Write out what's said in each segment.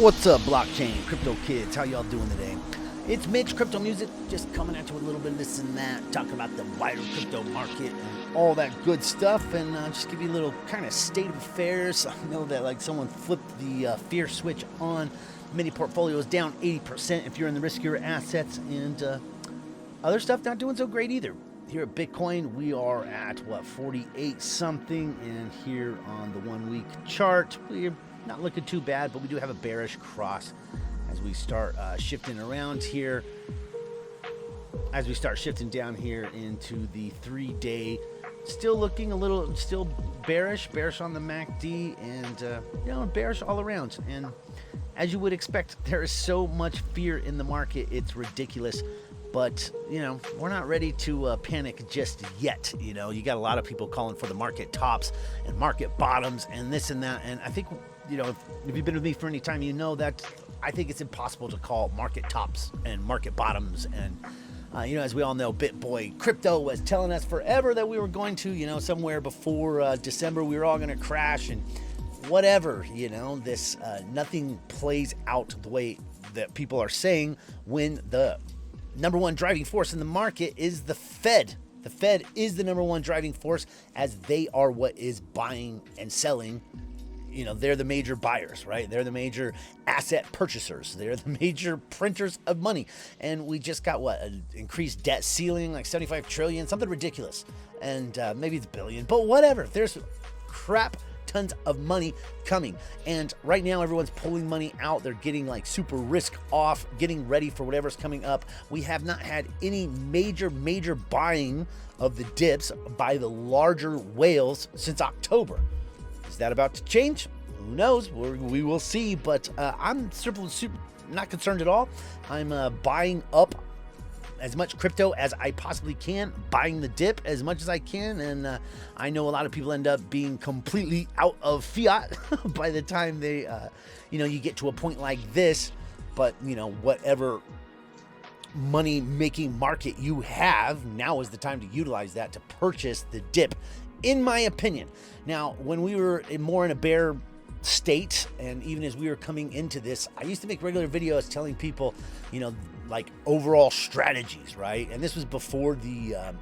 What's up, blockchain, crypto kids? How y'all doing today? It's Mitch, Crypto Music, just coming at you with a little bit of this and that, talking about the wider crypto market and all that good stuff, and just give you a little kind of state of affairs. I know that like someone flipped the fear switch on. Many portfolios down 80% if you're in the riskier assets, and other stuff not doing so great either. Here at Bitcoin, we are at, 48 something, and here on the 1 week chart, we're not looking too bad, but we do have a bearish cross as we start shifting around here. As we start shifting down here into the 3-day, still looking a little, still bearish on the MACD, and bearish all around. And as you would expect, there is so much fear in the market, it's ridiculous. But, we're not ready to panic just yet. You got a lot of people calling for the market tops and market bottoms and this and that. And I think, if you've been with me for any time, you know that I think it's impossible to call market tops and market bottoms. And, as we all know, BitBoy Crypto was telling us forever that we were going to, somewhere before December, we were all going to crash and whatever, this nothing plays out the way that people are saying when the number one driving force in the market is the Fed. The Fed is the number one driving force, as they are what is buying and selling. They're the major buyers, right? They're the major asset purchasers. They're the major printers of money. And we just got an increased debt ceiling, like 75 trillion, something ridiculous. And maybe it's a billion, but whatever. There's crap tons of money coming, and right now everyone's pulling money out. They're getting like super risk off, getting ready for whatever's coming up. We have not had any major buying of the dips by the larger whales since October. Is that about to change? Who knows? We will see, but I'm super not concerned at all. I'm buying up as much crypto as I possibly can, buying the dip as much as I can, and I know a lot of people end up being completely out of fiat by the time they, you get to a point like this. But whatever money-making market you have, now is the time to utilize that to purchase the dip, in my opinion. Now, when we were more in a bear state, and even as we were coming into this, I used to make regular videos telling people, like overall strategies, right? And this was before the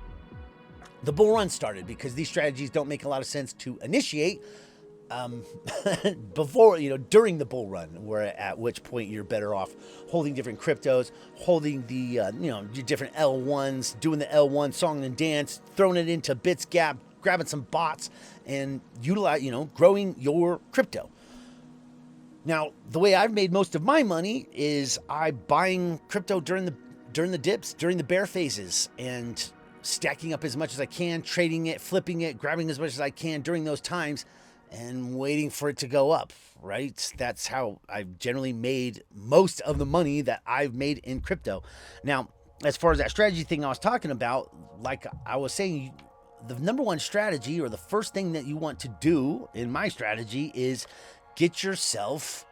bull run started, because these strategies don't make a lot of sense to initiate before, during the bull run, where at which point you're better off holding different cryptos, holding the, your different L1s, doing the L1 song and dance, throwing it into Bitsgap, grabbing some bots, and utilize, growing your crypto. Now, the way I've made most of my money is I buying crypto during the dips, during the bear phases, and stacking up as much as I can, trading it, flipping it, grabbing as much as I can during those times, and waiting for it to go up, right? That's how I've generally made most of the money that I've made in crypto. Now, as far as that strategy thing I was talking about, like I was saying, the number one strategy, or the first thing that you want to do in my strategy, is get yourself,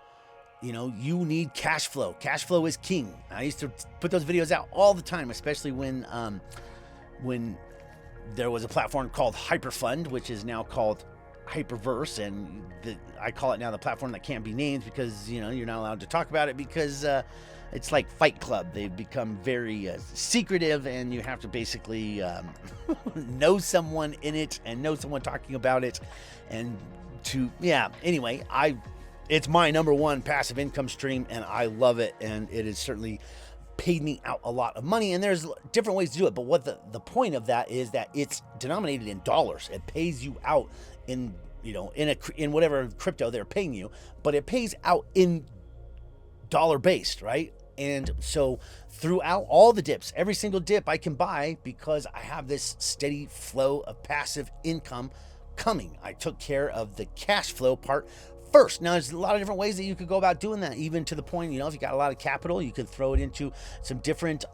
you need cash flow. Cash flow is king. I used to put those videos out all the time, especially when there was a platform called Hyperfund, which is now called Hyperverse, and I call it now the platform that can't be named, because you're not allowed to talk about it, because it's like Fight Club. They've become very secretive, and you have to basically know someone in it and know someone talking about it. And anyway, it's my number one passive income stream, and I love it, and it has certainly paid me out a lot of money. And there's different ways to do it, but what the point of that is that it's denominated in dollars. It pays you out in in whatever crypto they're paying you, but it pays out in dollar based, right? And so throughout all the dips, every single dip I can buy, because I have this steady flow of passive income coming. I took care of the cash flow part first. Now, there's a lot of different ways that you could go about doing that, even to the point, if you got a lot of capital, you could throw it into some different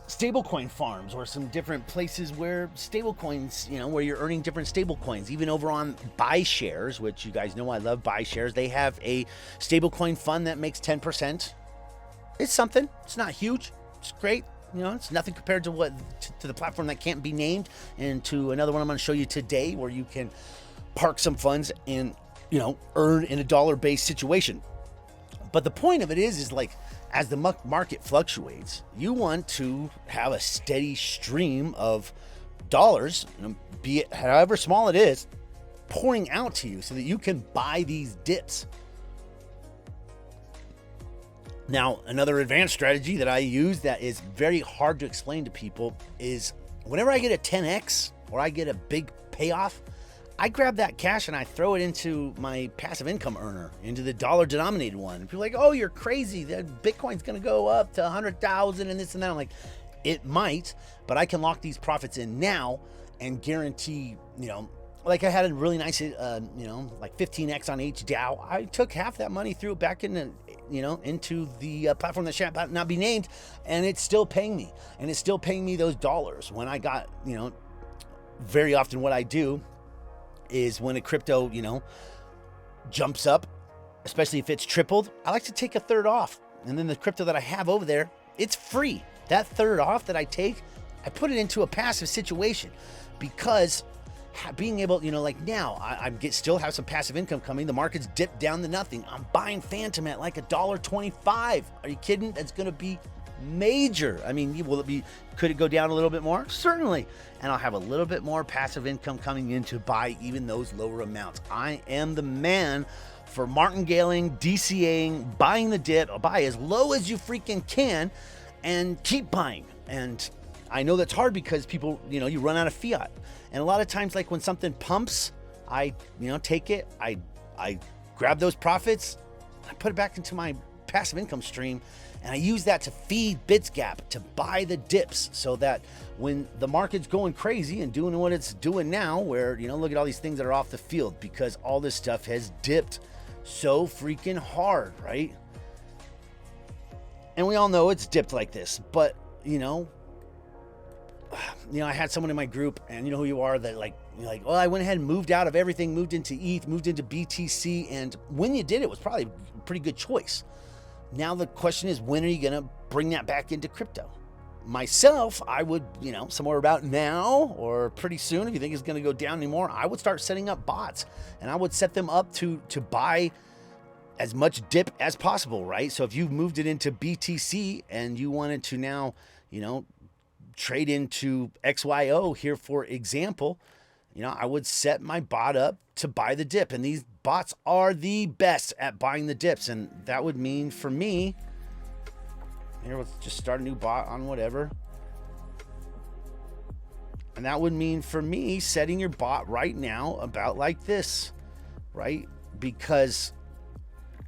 stablecoin farms, or some different places where stablecoins, where you're earning different stablecoins. Even over on BuyShares, which you guys know I love BuyShares, they have a stablecoin fund that makes 10%. It's something. It's not huge. It's great. It's nothing compared to to the platform that can't be named, and to another one I'm going to show you today, where you can park some funds and earn in a dollar-based situation. But the point of it is like, as the market fluctuates, you want to have a steady stream of dollars, be it however small it is, pouring out to you so that you can buy these dips. Now, another advanced strategy that I use that is very hard to explain to people is whenever I get a 10x or I get a big payoff, I grab that cash and I throw it into my passive income earner, into the dollar denominated one. People are like, oh, you're crazy. Bitcoin's going to go up to 100,000 and this and that. I'm like, it might, but I can lock these profits in now and guarantee, like I had a really nice, like 15x on HDAO. I took half that money, threw it back in, into the platform that shall not be named, and it's still paying me. And it's still paying me those dollars. When I got, very often what I do is when a crypto, jumps up, especially if it's tripled, I like to take a third off. And then the crypto that I have over there, it's free. That third off that I take, I put it into a passive situation because being able, like now, I still have some passive income coming. The market's dipped down to nothing. I'm buying Phantom at like $1.25. Are you kidding? That's going to be major. I mean, could it go down a little bit more? Certainly. And I'll have a little bit more passive income coming in to buy even those lower amounts. I am the man for martingaling, DCAing, buying the dip. I'll buy as low as you freaking can and keep buying. And I know that's hard because people, you run out of fiat. And a lot of times, like when something pumps, I, take it, I grab those profits, I put it back into my passive income stream, and I use that to feed BitsGap, to buy the dips, so that when the market's going crazy and doing what it's doing now, where, look at all these things that are off the field because all this stuff has dipped so freaking hard, right? And we all know it's dipped like this, but, I had someone in my group, and you know who you are, that like, well, I went ahead and moved out of everything, moved into ETH, moved into BTC, and when you did, it was probably a pretty good choice. Now the question is, when are you going to bring that back into crypto? Myself, I would, somewhere about now or pretty soon, if you think it's going to go down anymore, I would start setting up bots, and I would set them up to buy as much dip as possible, right? So if you've moved it into BTC and you wanted to now, trade into XYO here, for example, I would set my bot up to buy the dip. And these bots are the best at buying the dips. And that would mean for me, here, let's just start a new bot on whatever. And that would mean for me setting your bot right now about like this, right? Because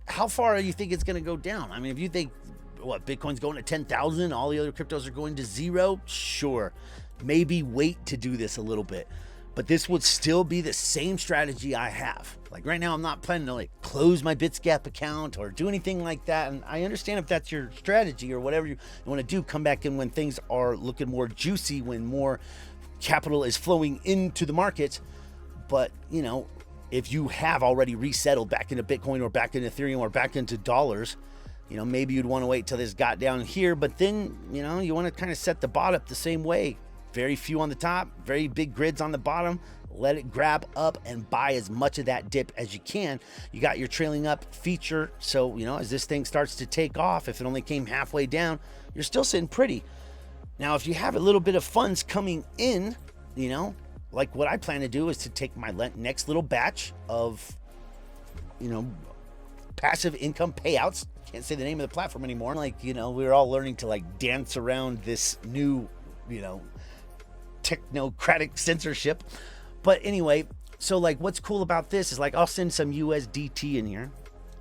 how far do you think it's going to go down? I mean, if you think, Bitcoin's going to 10,000, all the other cryptos are going to zero, sure, maybe wait to do this a little bit. But this would still be the same strategy I have. Like right now, I'm not planning to close my BitsGap account or do anything like that. And I understand if that's your strategy or whatever you want to do, come back in when things are looking more juicy, when more capital is flowing into the market. But, if you have already resettled back into Bitcoin or back into Ethereum or back into dollars, maybe you'd want to wait till this got down here, but then, you want to kind of set the bot up the same way. Very few on the top, very big grids on the bottom. Let it grab up and buy as much of that dip as you can. You got your trailing up feature. So, as this thing starts to take off, if it only came halfway down, you're still sitting pretty. Now, if you have a little bit of funds coming in, like what I plan to do is to take my next little batch of, passive income payouts. Can't say the name of the platform anymore. We're all learning to dance around this new, technocratic censorship. But anyway, so what's cool about this is I'll send some USDT in here,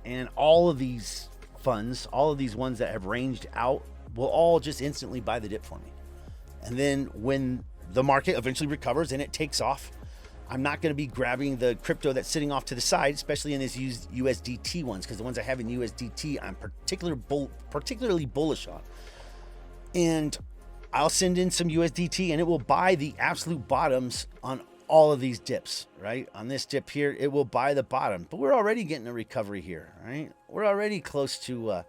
and all of these funds, all of these ones that have ranged out, will all just instantly buy the dip for me. And then when the market eventually recovers and it takes off, I'm not going to be grabbing the crypto that's sitting off to the side, especially in these USDT ones, because the ones I have in USDT, I'm particularly bullish on. And I'll send in some USDT, and it will buy the absolute bottoms on all of these dips, right? On this dip here, it will buy the bottom. But we're already getting a recovery here, right? We're already close to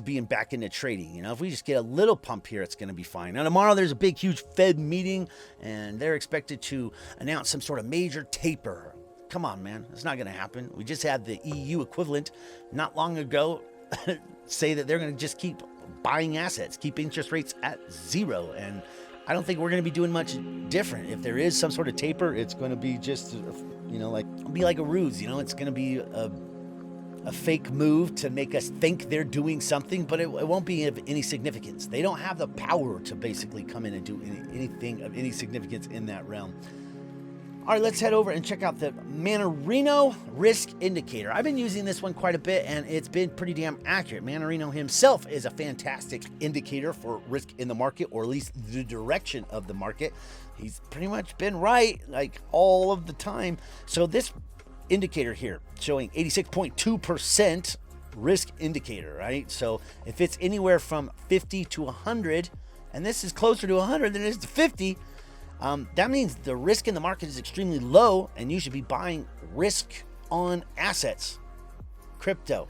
being back into trading. If we just get a little pump here, it's going to be fine. Now, tomorrow there's a big, huge Fed meeting, and they're expected to announce some sort of major taper Come on, man. It's not going to happen. We just had the EU equivalent not long ago say that they're going to just keep buying assets, keep interest rates at zero. And I don't think we're going to be doing much different. If there is some sort of taper, it's going to be just, like a ruse. It's going to be a fake move to make us think they're doing something, but it won't be of any significance. They don't have the power to basically come in and do anything of any significance in that realm. All right, let's head over and check out the Mannarino risk indicator. I've been using this one quite a bit, and it's been pretty damn accurate. Mannarino himself is a fantastic indicator for risk in the market, or at least the direction of the market. He's pretty much been right, like, all of the time. So this indicator here showing 86.2% risk indicator, right? So if it's anywhere from 50 to 100, and this is closer to 100 than it is to 50, that means the risk in the market is extremely low, and you should be buying risk on assets, crypto.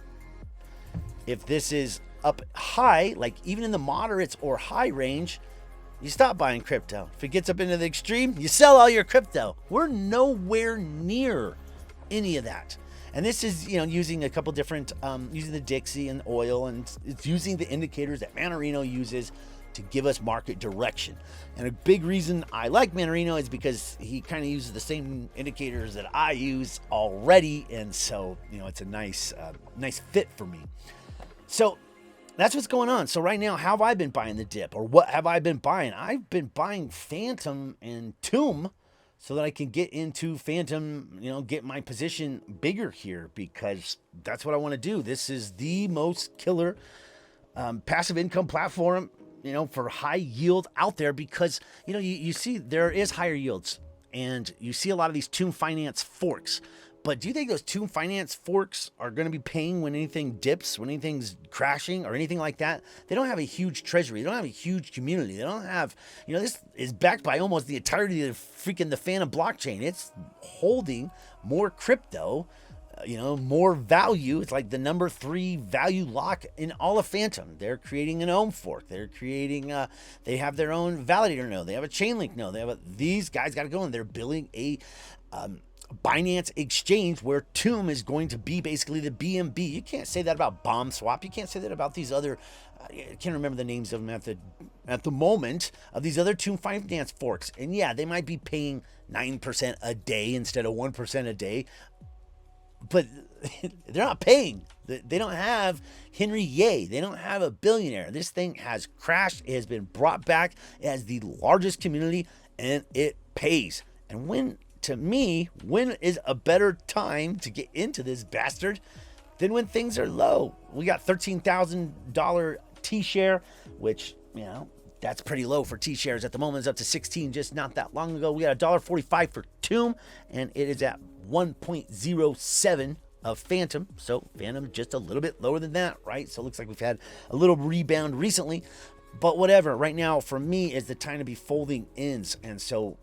If this is up high, like even in the moderates or high range, you stop buying crypto. If it gets up into the extreme, you sell all your crypto. We're nowhere near any of that. And this is, using a couple different, using the Dixie and oil, and it's using the indicators that Mannarino uses to give us market direction. And a big reason I like Mannarino is because he kind of uses the same indicators that I use already, and so it's a nice fit for me. So that's what's going on. So right now, how have I been buying the dip, or what have I been buying? I've been buying Phantom and Tomb so that I can get into Phantom, get my position bigger here, because that's what I want to do. This is the most killer passive income platform, for high yield out there, because, you see there is higher yields, and you see a lot of these Tomb Finance forks. But do you think those Tomb Finance forks are going to be paying when anything dips, when anything's crashing or anything like that? They don't have a huge treasury. They don't have a huge community. They don't have, this is backed by almost the entirety of the Phantom blockchain. It's holding more crypto, more value. It's like the number 3 value lock in all of Phantom. They're creating an ohm fork. They're creating, they have their own validator node. They have a Chainlink node. These guys got to go, and they're building a Binance exchange where Tomb is going to be basically the BNB. You can't say that about Bomb Swap. You can't say that about these other, I can't remember the names of them at the moment, of these other Tomb Finance forks. And yeah, they might be paying 9% a day instead of 1% a day, but they're not paying. They don't have Henry Ye. They don't have a billionaire. This thing has crashed. It has been brought back. It has the largest community, and it pays. And when is a better time to get into this bastard than when things are low? We got $13,000 T-share, which, that's pretty low for T-shares at the moment. It's up to 16 just not that long ago. We got $1.45 for Tomb, and it is at 1.07 of Phantom. So Phantom just a little bit lower than that, right? So it looks like we've had a little rebound recently, but whatever. Right now, for me, is the time to be folding ins. And so,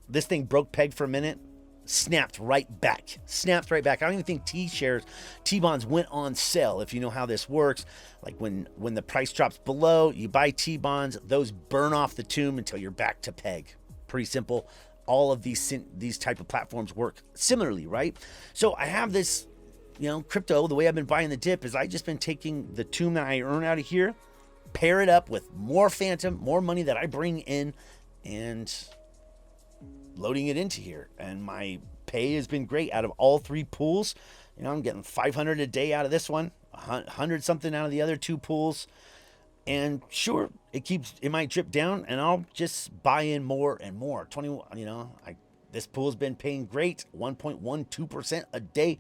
this thing broke peg for a minute, snapped right back. I don't even think T-bonds went on sale. If you know how this works, like when the price drops below, you buy T-bonds, those burn off the Tomb until you're back to peg. Pretty simple. All of these type of platforms work similarly, right? So I have this, crypto. The way I've been buying the dip is I just been taking the Tomb that I earn out of here, pair it up with more Phantom, more money that I bring in, and loading it into here. And my pay has been great out of all 3 pools. I'm getting 500 a day out of this one, 100 something out of the other 2 pools. And sure, it might drip down, and I'll just buy in more and more. This pool's been paying great, 1.12% a day.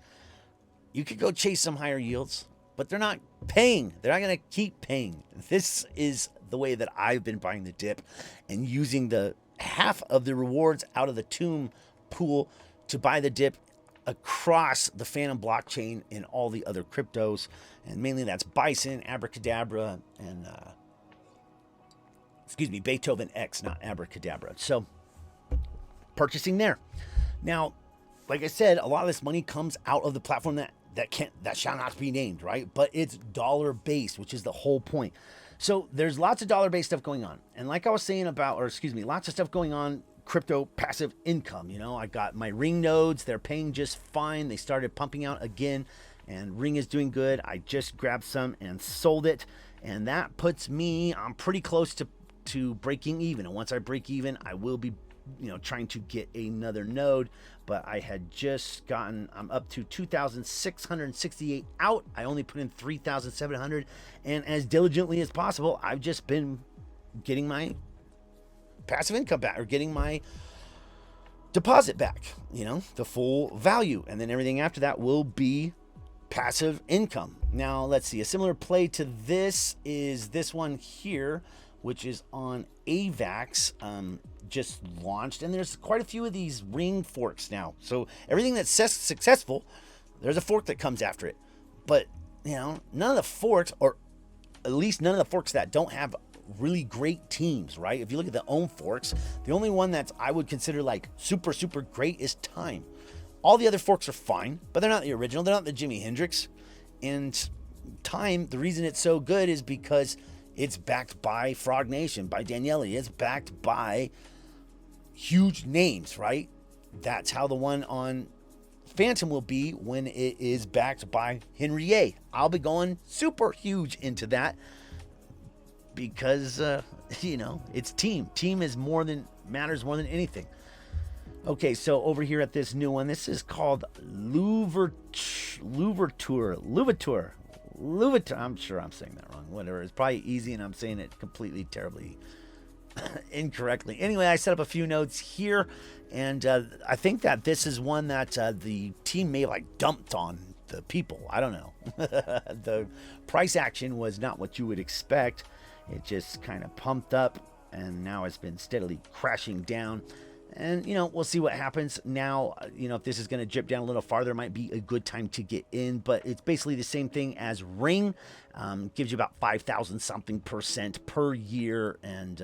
You could go chase some higher yields, but they're not paying. They're not going to keep paying. This is the way that I've been buying the dip, and using the half of the rewards out of the Tomb pool to buy the dip across the Phantom blockchain and all the other cryptos. And mainly that's Bison, Abracadabra, and Beethoven X, not Abracadabra. So purchasing there. Now, like I said, a lot of this money comes out of the platform that shall not be named, right? But it's dollar based, which is the whole point. So there's lots of dollar-based stuff going on. And like I was saying lots of stuff going on crypto passive income. You know, I got my Ring nodes. They're paying just fine. They started pumping out again, and Ring is doing good. I just grabbed some and sold it, and that puts me, I'm pretty close to breaking even. And once I break even, I will be, you know, trying to get another node. But I had just gotten, I'm up to 2,668 out. I only put in 3,700, and as diligently as possible, I've just been getting my passive income back, or getting my deposit back, you know, the full value. And then everything after that will be passive income. Now, let's see. A similar play to this is this one here, which is on Avax, just launched. And there's quite a few of these Ring forks now. So everything that's successful, there's a fork that comes after it. But, you know, none of the forks, or at least none of the forks that don't have really great teams, right? If you look at the own forks, the only one that's I would consider like super great is Time. All the other forks are fine, but they're not the original. They're not the Jimi Hendrix. And Time, the reason it's so good is because it's backed by Frog Nation, by Daniele. It's backed by huge names, right? That's how the one on Phantom will be when it is backed by Henry A. I'll be going super huge into that, because, you know, it's team. Team is matters more than anything. Okay, so over here at this new one, this is called Louverture. I'm sure I'm saying that wrong. Whatever. It's probably easy, and I'm saying it completely, terribly incorrectly. Anyway, I set up a few nodes here, and I think that this is one that the team may have like dumped on the people. I don't know. The price action was not what you would expect. It just kind of pumped up, and now it's been steadily crashing down. And, you know, we'll see what happens. Now, you know, if this is going to drip down a little farther, it might be a good time to get in. But it's basically the same thing as Ring. Gives you about 5,000 something percent per year, and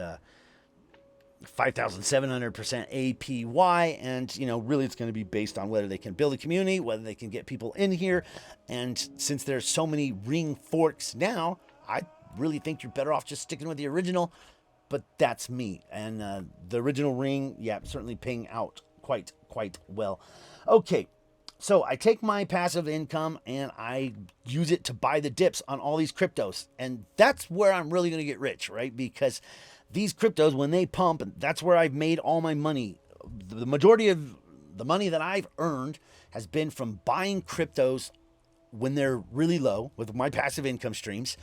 5,700% APY. And, you know, really it's going to be based on whether they can build a community, whether they can get people in here. And since there's so many Ring forks now, I really think you're better off just sticking with the original, but that's me. And the original Ring, yeah, certainly paying out quite well. Okay, so I take my passive income and I use it to buy the dips on all these cryptos, and that's where I'm really going to get rich, right? Because these cryptos, when they pump, that's where I've made all my money. The majority of the money that I've earned has been from buying cryptos when they're really low with my passive income streams,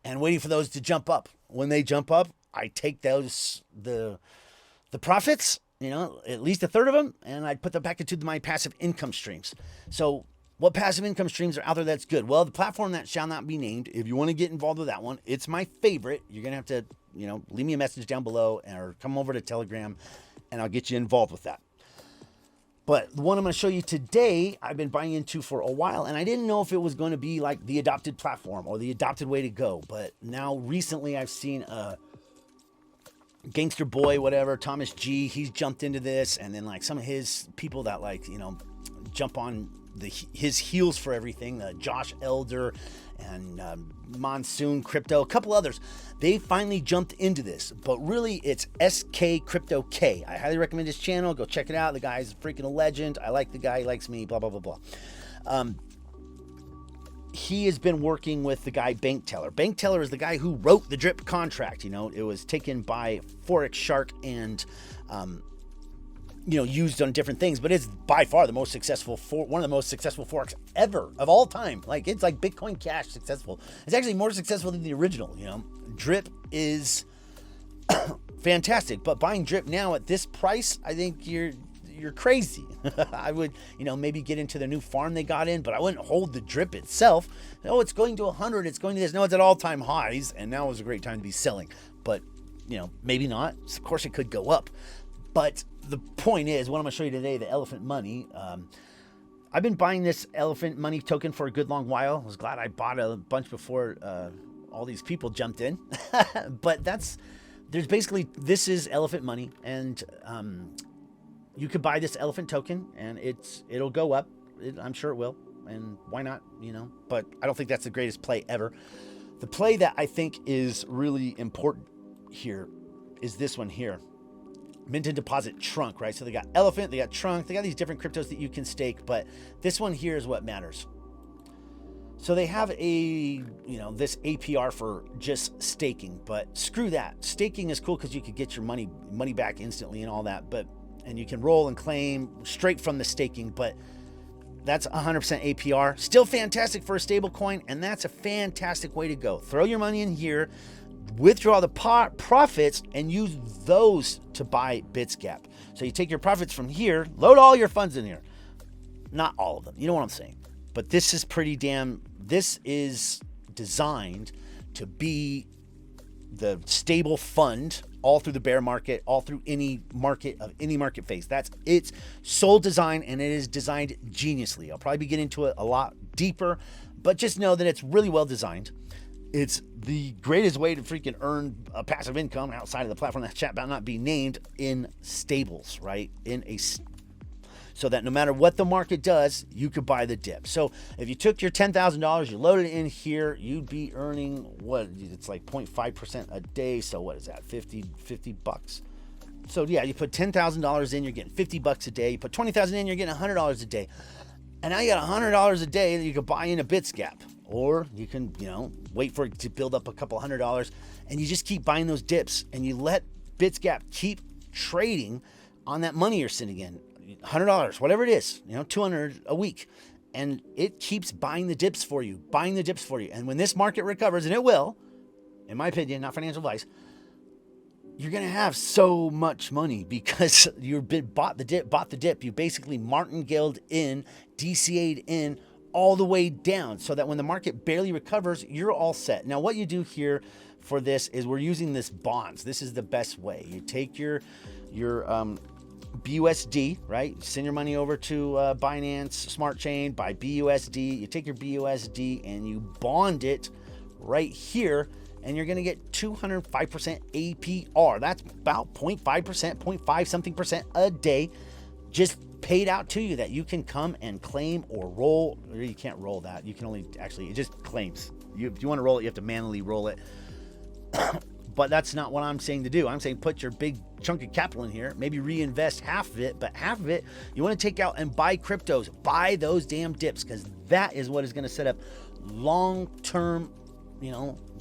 and waiting for those to jump up. When they jump up, I take those, the profits, you know, at least a third of them, and I put them back into my passive income streams. So what passive income streams are out there that's good? Well, the platform that shall not be named, if you want to get involved with that one, it's my favorite. You're going to have to, you know, leave me a message down below or come over to Telegram, and I'll get you involved with that. But the one I'm going to show you today, I've been buying into for a while, and I didn't know if it was going to be like the adopted platform or the adopted way to go. But now recently I've seen a Gangster Boy, whatever, Thomas G, he's jumped into this, and then like some of his people that like, you know, jump on his heels for everything, Josh Elder and Monsoon Crypto, a couple others, they finally jumped into this. But really, it's SK Crypto K. I highly recommend his channel. Go check it out. The guy's freaking a legend. I like the guy. He likes me, blah, blah, blah, blah. He has been working with the guy Bank Teller. Bank Teller is the guy who wrote the drip contract. You know, it was taken by Forex Shark and you know, used on different things, but it's by far the most successful, one of the most successful forex ever of all time. Like, it's like Bitcoin Cash successful. It's actually more successful than the original. You know, drip is fantastic, but buying drip now at this price, I think you're crazy. I would, you know, maybe get into the new farm they got in, but I wouldn't hold the drip itself. Oh, it's going to 100. It's going to this. No, it's at all-time highs, and now is a great time to be selling. But, you know, maybe not. Of course, it could go up. But the point is, what I'm going to show you today, the Elephant Money. I've been buying this Elephant Money token for a good long while. I was glad I bought a bunch before all these people jumped in. But there's basically, this is Elephant Money, and you could buy this elephant token, and it'll go up. I'm sure it will, and why not, you know? But I don't think that's the greatest play ever. The play that I think is really important here is this one here. mint and deposit trunk, right? So they got elephant, they got trunk, they got these different cryptos that you can stake, but this one here is what matters. So they have this APR for just staking, but screw that. Staking is cool because you could get your money back instantly and all that, and you can roll and claim straight from the staking, but that's 100% APR. Still fantastic for a stable coin, and that's a fantastic way to go. Throw your money in here, withdraw the profits, and use those to buy BitsGap. So you take your profits from here, load all your funds in here. Not all of them, you know what I'm saying. But this is this is designed to be the stable fund all through the bear market, all through any market phase. That's its sole design, and it is designed geniusly. I'll probably be getting into it a lot deeper, but just know that it's really well designed. It's the greatest way to freaking earn a passive income outside of the platform that chat about not being named in stables, right? So that no matter what the market does, you could buy the dip. So if you took your $10,000, you loaded it in here, you'd be earning what? It's like 0.5% a day. So what is that? 50 bucks. So yeah, you put $10,000 in, you're getting 50 bucks a day. You put 20,000 in, you're getting $100 a day. And now you got $100 a day that you could buy in a BitsGap. Or you can, wait for it to build up a couple $100, and you just keep buying those dips, and you let BitsGap keep trading on that money you're sitting in. $100, whatever it is, $200 a week, and it keeps buying the dips for you. And when this market recovers, and it will, in my opinion, not financial advice, you're gonna have so much money because you've bought the dip. You basically martingale in, DCA'd in all the way down, so that when the market barely recovers, you're all set. Now, what you do here for this is we're using this bonds. This is the best way. You take your BUSD, right? Send your money over to Binance Smart Chain, buy BUSD. You take your BUSD and you bond it right here, and you're going to get 205% APR. That's about 0.5%, 0.5 something percent a day, just paid out to you that you can come and claim or roll. Or you can't roll that. You can only it just claims. If you want to roll it, you have to manually roll it. But that's not what I'm saying to do. I'm saying put your big chunk of capital in here, maybe reinvest half of it, but half of it you want to take out and buy cryptos. Buy those damn dips, because that is what is going to set up long-term,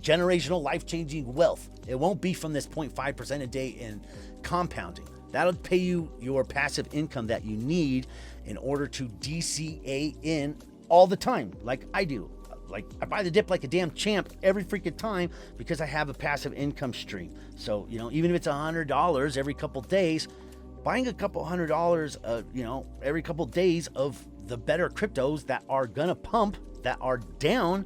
generational, life-changing wealth. It won't be from this 0.5% a day in compounding. That'll pay you your passive income that you need in order to DCA in all the time, like I do. Like, I buy the dip like a damn champ every freaking time because I have a passive income stream. So, even if it's $100 every couple days, buying a couple $100, every couple days of the better cryptos that are gonna pump, that are down,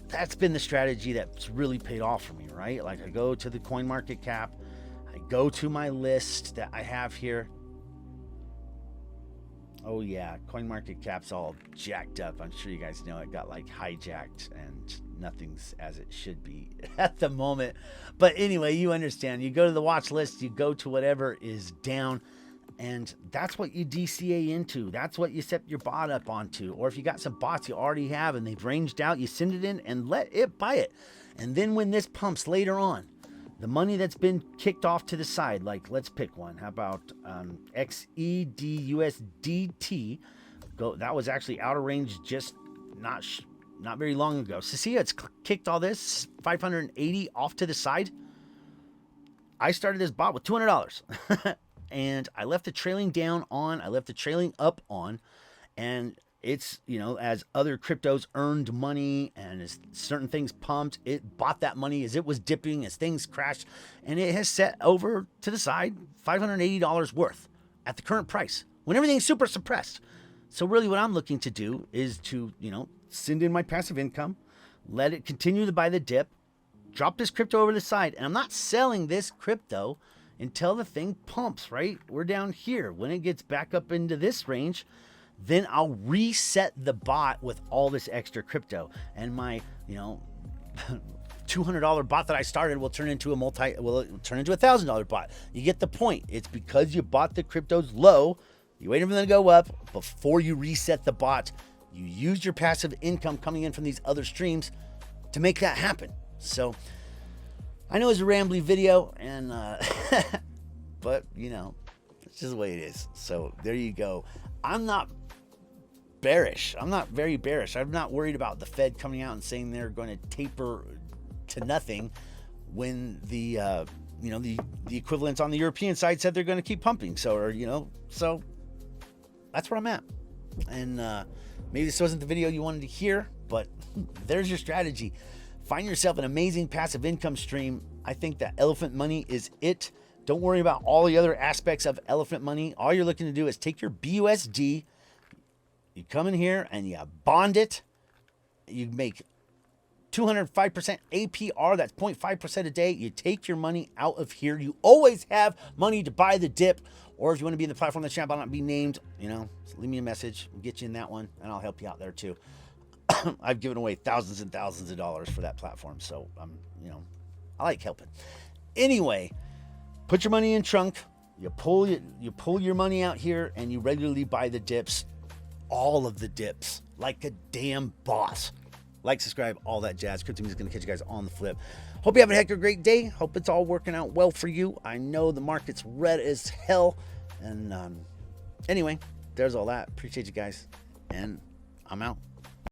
that's been the strategy that's really paid off for me, right? Like, I go to the CoinMarketCap, I go to my list that I have here. Oh yeah, CoinMarketCap's all jacked up. I'm sure you guys know it got like hijacked and nothing's as it should be at the moment. But anyway, you understand. You go to the watch list, you go to whatever is down, and that's what you DCA into. That's what you set your bot up onto. Or if you got some bots you already have and they've ranged out, you send it in and let it buy it. And then when this pumps later on, the money that's been kicked off to the side, like let's pick one. How about XEDUSDT? That was actually out of range just not very long ago. So see, it's kicked all this 580 off to the side. I started this bot with $200, and I left the trailing down on. I left the trailing up on, and it's, as other cryptos earned money and as certain things pumped, it bought that money as it was dipping, as things crashed, and it has set over to the side $580 worth at the current price when everything's super suppressed. So really what I'm looking to do is to, send in my passive income, let it continue to buy the dip, drop this crypto over the side, and I'm not selling this crypto until the thing pumps, right? We're down here. When it gets back up into this range, then I'll reset the bot with all this extra crypto, and my, $200 bot that I started will turn into a $1,000 bot. You get the point. It's because you bought the cryptos low, you waited for them to go up before you reset the bot. You use your passive income coming in from these other streams to make that happen. So I know it's a rambly video, and but you know, it's just the way it is. So there you go. I'm not bearish. I'm not very bearish. I'm not worried about the Fed coming out and saying they're going to taper to nothing when the you know, the equivalents on the European side said they're going to keep pumping. So, or you know, so that's where I'm at. And maybe this wasn't the video you wanted to hear, but there's your strategy. Find yourself an amazing passive income stream. I think that elephant money is it. Don't worry about all the other aspects of elephant money. All you're looking to do is take your BUSD, you come in here and you bond it. You make 205% APR. That's 0.5% a day. You take your money out of here. You always have money to buy the dip. Or if you want to be in the platform that's not be named, you know, so leave me a message. We'll get you in that one, and I'll help you out there too. I've given away thousands and thousands of dollars for that platform, so you know, I like helping. Anyway, put your money in trunk. You pull your money out here, and you regularly buy the dips, all of the dips, like a damn boss. Like, subscribe, all that jazz. Crypto Music is going to catch you guys on the flip. Hope you have a heck of a great day. Hope it's all working out well for you. I know the market's red as hell. And anyway, there's all that. Appreciate you guys. And I'm out.